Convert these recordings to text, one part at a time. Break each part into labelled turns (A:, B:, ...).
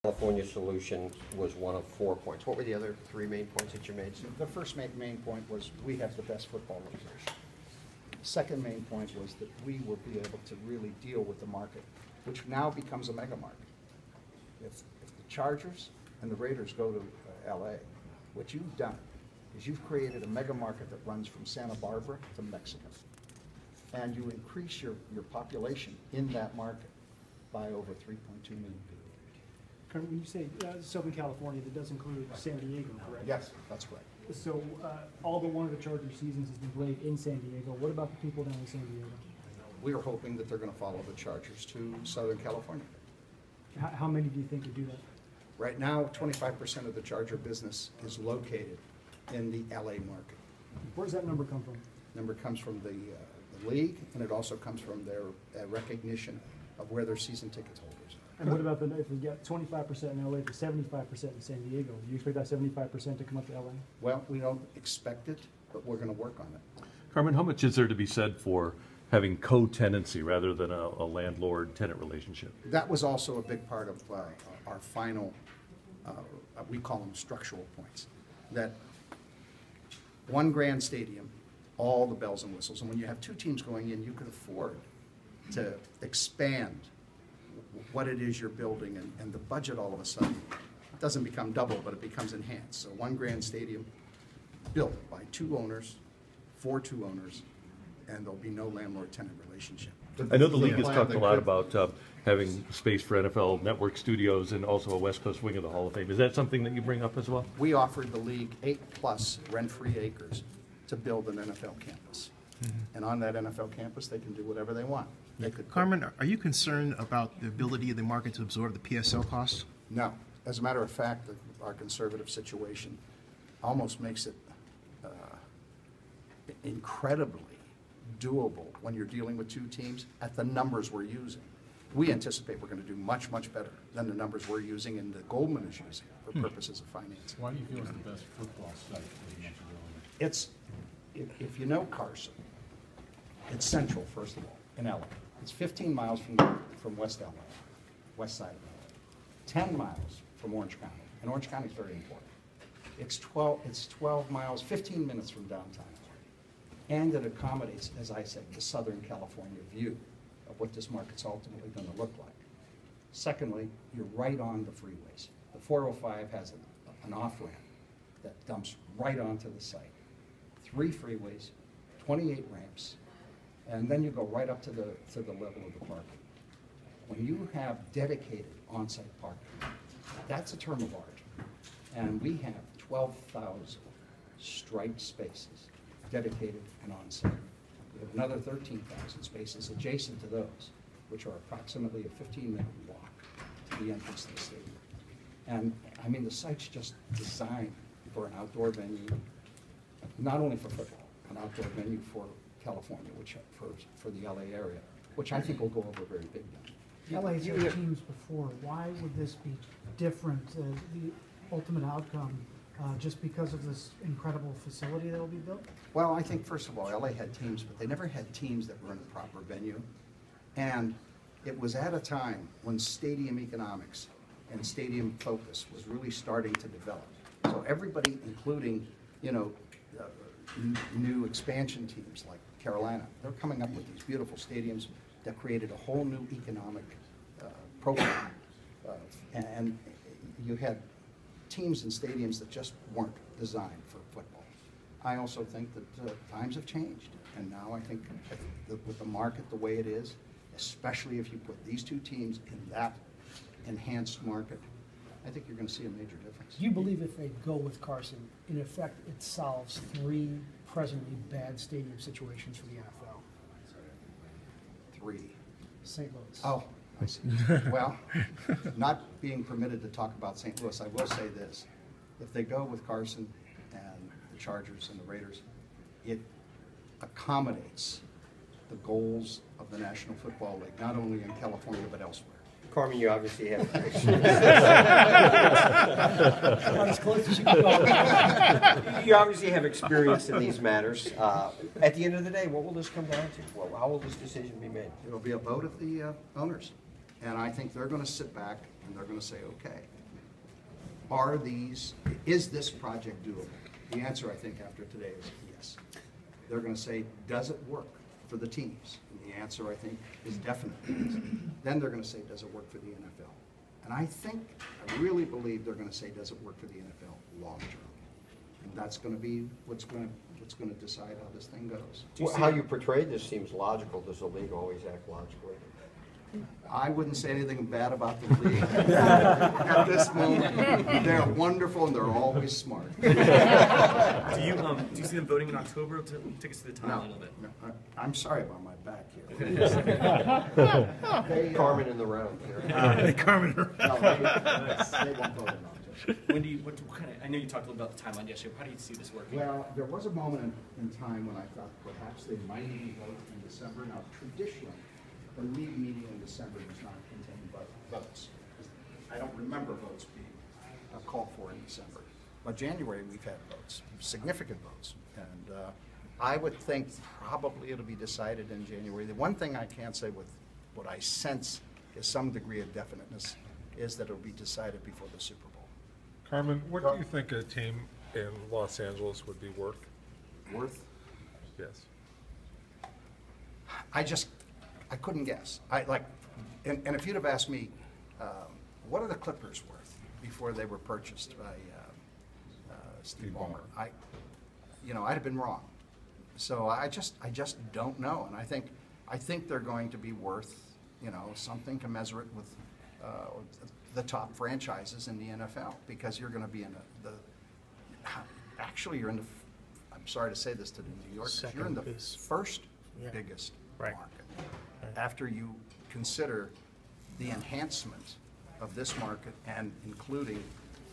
A: California solution was one of 4 points. What were the other 3 main points that you made?
B: The first main point was we have the best football location. Second main point was that we will be able to really deal with the market, which now becomes a mega market. If the Chargers and the Raiders go to LA, what you've done is you've created a mega market that runs from Santa Barbara to Mexico. And you increase your population in that market by over 3.2 million people.
C: Carmen, when you say Southern California, that does include San Diego, correct?
B: Yes, that's correct.
C: So all but one of the Charger seasons has been played in San Diego. What about the people down in San Diego?
B: We are hoping that they're going to follow the Chargers to Southern California.
C: How many do you think would do that?
B: Right now, 25% of the Charger business is located in the LA market.
C: Where does that number come from?
B: Number comes from the league, and it also comes from their recognition of where their season ticket holders are.
C: And what about if we get 25% in LA to 75% in San Diego? Do you expect that 75% to come up to LA?
B: Well, we don't expect it, but we're going to work on it.
D: Carmen, how much is there to be said for having co-tenancy rather than a landlord-tenant relationship?
B: That was also a big part of our final, we call them structural points, that one grand stadium, all the bells and whistles, and when you have 2 teams going in, you can afford to expand what it is you're building, and the budget all of a sudden doesn't become double, but it becomes enhanced. So one grand stadium built by 2 owners, for 2 owners, and there'll be no landlord-tenant relationship.
D: I know the league has talked a lot about having space for NFL Network studios and also a West Coast wing of the Hall of Fame. Is that something that you bring up as well?
B: We offered the league 8+ rent-free acres to build an NFL campus. And on that NFL campus, they can do whatever they want. They could
E: Carmen, are you concerned about the ability of the market to absorb the PSL costs?
B: No. As a matter of fact, our conservative situation almost makes it incredibly doable when you're dealing with 2 teams at the numbers we're using. We anticipate we're going to do much, much better than the numbers we're using and that Goldman is using for purposes of financing.
F: Why do you feel it's the best football site, as you mentioned earlier?
B: It's, if you know Carson, it's central, first of all, in LA. It's 15 miles from West LA, west side of LA. 10 miles from Orange County, and Orange County is very important. It's 12 miles, 15 minutes from downtown. And it accommodates, as I said, the Southern California view of what this market's ultimately going to look like. Secondly, you're right on the freeways. The 405 has an off-ramp that dumps right onto the site. 3 freeways, 28 ramps, and then you go right up to the level of the parking. When you have dedicated on-site parking, that's a term of art. And we have 12,000 striped spaces dedicated and on-site. We have another 13,000 spaces adjacent to those, which are approximately a 15-minute walk to the entrance to the stadium. And I mean, the site's just designed for an outdoor venue, not only for football, an outdoor venue for California, which for the LA area, which I think will go over very big now.
G: LA's had teams before. Why would this be different? The ultimate outcome, just because of this incredible facility that will be built?
B: Well, I think, first of all, LA had teams, but they never had teams that were in a proper venue. And it was at a time when stadium economics and stadium focus was really starting to develop. So everybody, including, you know, new expansion teams like Carolina, they're coming up with these beautiful stadiums that created a whole new economic profile. And you had teams and stadiums that just weren't designed for football. I also think that times have changed, and now I think with the market the way it is, especially if you put these 2 teams in that enhanced market, I think you're going to see a major difference.
H: Do you believe if they go with Carson, in effect, it solves 3 presently bad stadium situations for the NFL?
B: 3.
H: St. Louis.
B: Oh, I see. Well, not being permitted to talk about St. Louis, I will say this. If they go with Carson and the Chargers and the Raiders, it accommodates the goals of the National Football League, not only in California but elsewhere.
A: Carmen, you obviously have
H: As close as you can go.
A: you obviously have experience in these matters. At the end of the day, what will this come down to? Well, how will this decision be made?
B: It'll be a vote of the owners. And I think they're going to sit back and they're going to say, okay, is this project doable? The answer, I think, after today is yes. They're gonna say, does it work for the teams? And the answer, I think, is definitely yes. Then they're gonna say, does it work for the NFL? And I really believe they're gonna say, does it work for the NFL long-term? And that's gonna be what's gonna decide how this thing goes.
A: Well, how you portrayed this seems logical. Does the league always act logically?
B: I wouldn't say anything bad about the league at this moment. They're wonderful and they're always smart.
I: Do you see them voting in October? Take us through the timeline of it.
B: No, I'm sorry about my back here.
A: Carmen in the round here.
E: Carmen.
B: No, they won't vote in October.
I: When do you, what kind of, I know you talked a little about the timeline yesterday. How do you see this working?
B: Well, there was a moment in time when I thought perhaps they might even vote in December. Now, traditionally, the league meeting in December does not contain votes. I don't remember votes being called for in December. But January, we've had votes, significant votes. And I would think probably it'll be decided in January. The one thing I can say with what I sense is some degree of definiteness is that it'll be decided before the Super Bowl.
J: Carmen, what do you think a team in Los Angeles would be worth?
B: Worth?
J: Yes.
B: I couldn't guess. And if you'd have asked me, what are the Clippers worth before they were purchased by Steve Ballmer? I'd have been wrong. So I just don't know. And I think they're going to be worth, something commensurate with the top franchises in the NFL, because you're going to be in you're in the, I'm sorry to say this to the New Yorkers, you're in the first biggest market. After you consider the enhancement of this market and including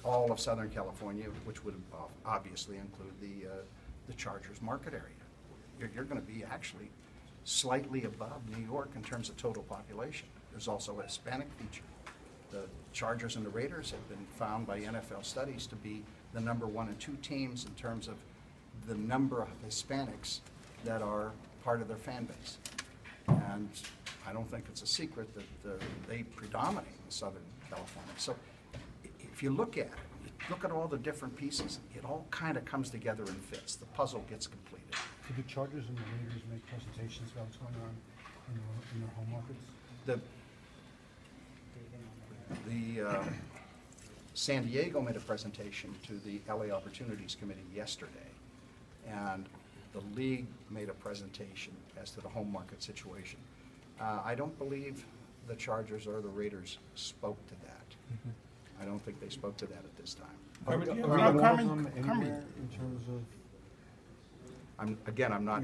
B: all of Southern California, which would obviously include the Chargers market area. You're going to be actually slightly above New York in terms of total population. There's also a Hispanic feature. The Chargers and the Raiders have been found by NFL studies to be the number 1 and 2 teams in terms of the number of Hispanics that are part of their fan base. And I don't think it's a secret that they predominate in Southern California. So if you look at it, you look at all the different pieces, it all kind of comes together and fits. The puzzle gets completed.
C: Could the Chargers and the Raiders make presentations about what's going on in their home markets?
B: The San Diego made a presentation to the LA Opportunities Committee yesterday, and the league made a presentation as to the home market situation. I don't believe the Chargers or the Raiders spoke to that. I don't think they spoke to that at this time.
E: Carmen,
C: in terms of
B: I'm not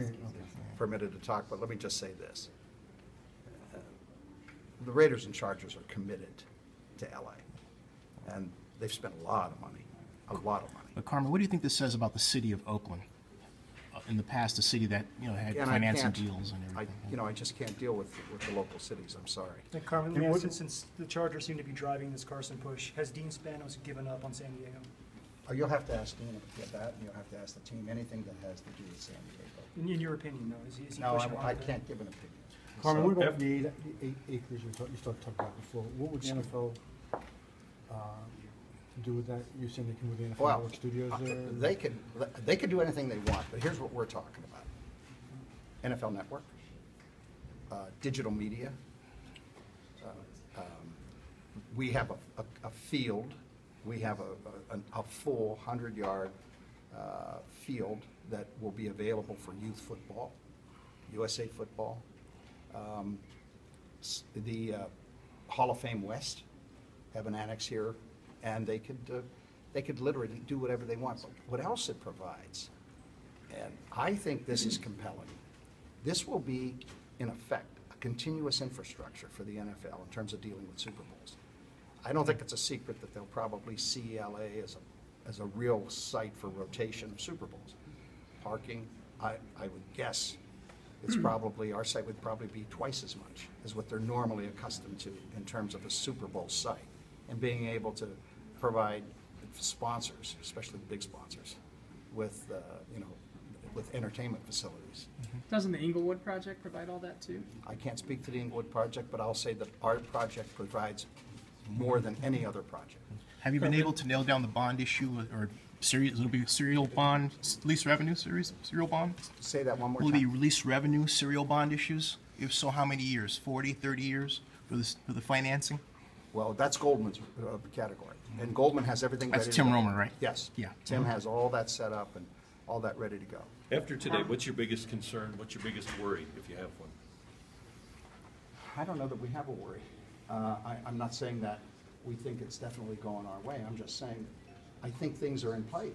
B: permitted to talk, but let me just say this. The Raiders and Chargers are committed to LA, and they've spent a lot of money,
E: But Carmen, what do you think this says about the city of Oakland? In the past, a city that had
B: And
E: financing deals and everything.
B: I just can't deal with the local cities. I'm sorry.
H: And Carmen, let me ask you, since the Chargers seem to be driving this Carson push, has Dean Spanos given up on San Diego?
B: You'll have to ask Dean about that, and you'll have to ask the team anything that has to do with San Diego.
H: In your opinion, though, is he
B: No,
H: pushing
B: I
H: hard?
B: can't give an opinion.
C: Carmen,
B: So-
C: what about the 8 acres you started talking about before? What would the NFL do with that? You're saying they can move the NFL
B: Well,
C: Network studios there?
B: they could do anything they want, but here's what we're talking about. NFL Network, digital media. We have a field. We have a full 100-yard field that will be available for youth football, USA football. The Hall of Fame West have an annex here, and they could literally do whatever they want. But what else it provides, and I think this is compelling, this will be, in effect, a continuous infrastructure for the NFL in terms of dealing with Super Bowls. I don't think it's a secret that they'll probably see LA as a real site for rotation of Super Bowls. Parking, I would guess, it's probably, our site would probably be twice as much as what they're normally accustomed to in terms of a Super Bowl site, and being able to provide sponsors, especially big sponsors, with with entertainment facilities.
K: Doesn't the Inglewood project provide all that too?
B: I can't speak to the Inglewood project, but I'll say that our project provides more than any other project.
E: Have you been able to nail down the bond issue or series, it'll be a serial bond, lease revenue series, serial bond?
B: Say that one more
E: Will it be
B: time.
E: release revenue serial bond issues? If so, how many years? 40, 30 years for this, for the financing?
B: Well, that's Goldman's category, and Goldman has everything ready
E: That's
B: to
E: Tim
B: go.
E: Romer, right?
B: Yes.
E: Yeah.
B: Tim has all that set up and all that ready to go.
D: After today, what's your biggest concern? What's your biggest worry, if you have one?
B: I don't know that we have a worry. I'm not saying that we think it's definitely going our way. I'm just saying, I think things are in place.